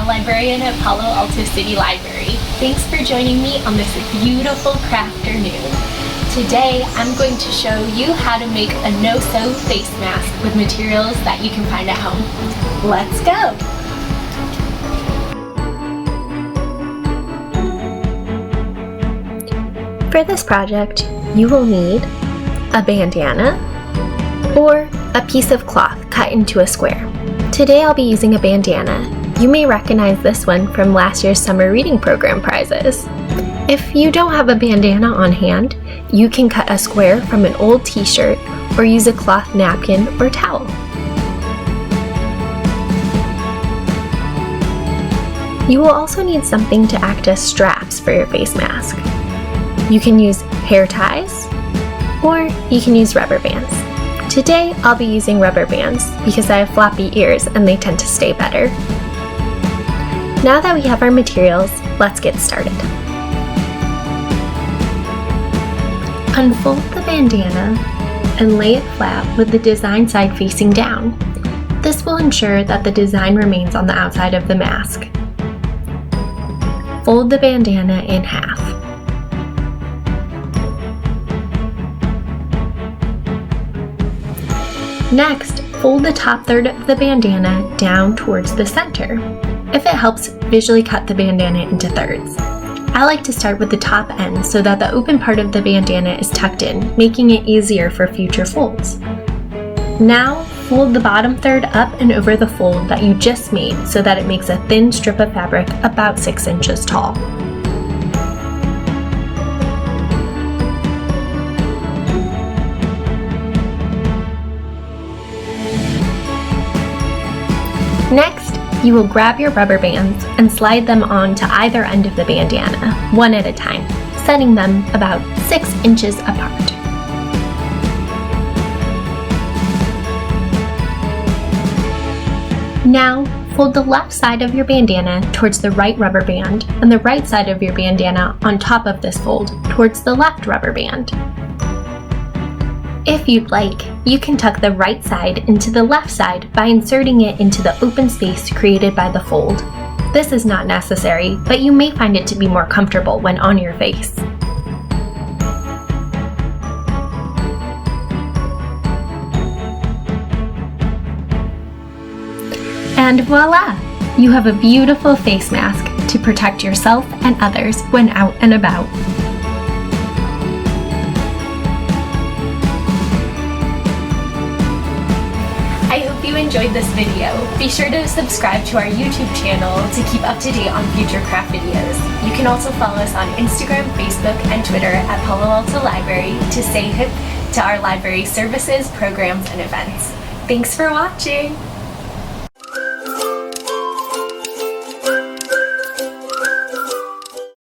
a librarian at Palo Alto City Library. Thanks for joining me on this beautiful crafternoon. Today, I'm going to show you how to make a no-sew face mask with materials that you can find at home. Let's go! For this project, you will need a bandana or a piece of cloth cut into a square. Today I'll be using a bandana. You may recognize this one from last year's summer reading program prizes. If you don't have a bandana on hand, you can cut a square from an old t-shirt or use a cloth napkin or towel. You will also need something to act as straps for your face mask. You can use hair ties or you can use rubber bands. Today I'll be using rubber bands because I have floppy ears and they tend to stay better. Now that we have our materials, let's get started. Unfold the bandana and lay it flat with the design side facing down. This will ensure that the design remains on the outside of the mask. Fold the bandana in half. Next, fold the top third of the bandana down towards the center. If it helps, visually cut the bandana into thirds. I like to start with the top end so that the open part of the bandana is tucked in, making it easier for future folds. Now, fold the bottom third up and over the fold that you just made so that it makes a thin strip of fabric about 6 inches tall. Next, you will grab your rubber bands and slide them onto either end of the bandana, one at a time, setting them about 6 inches apart. Now, fold the left side of your bandana towards the right rubber band and the right side of your bandana on top of this fold towards the left rubber band. If you'd like, you can tuck the right side into the left side by inserting it into the open space created by the fold. This is not necessary, but you may find it to be more comfortable when on your face. And voila! You have a beautiful face mask to protect yourself and others when out and about. I hope you enjoyed this video. Be sure to subscribe to our YouTube channel to keep up to date on future craft videos. You can also follow us on Instagram, Facebook, and Twitter at Palo Alto Library to stay hip to our library services, programs, and events. Thanks for watching!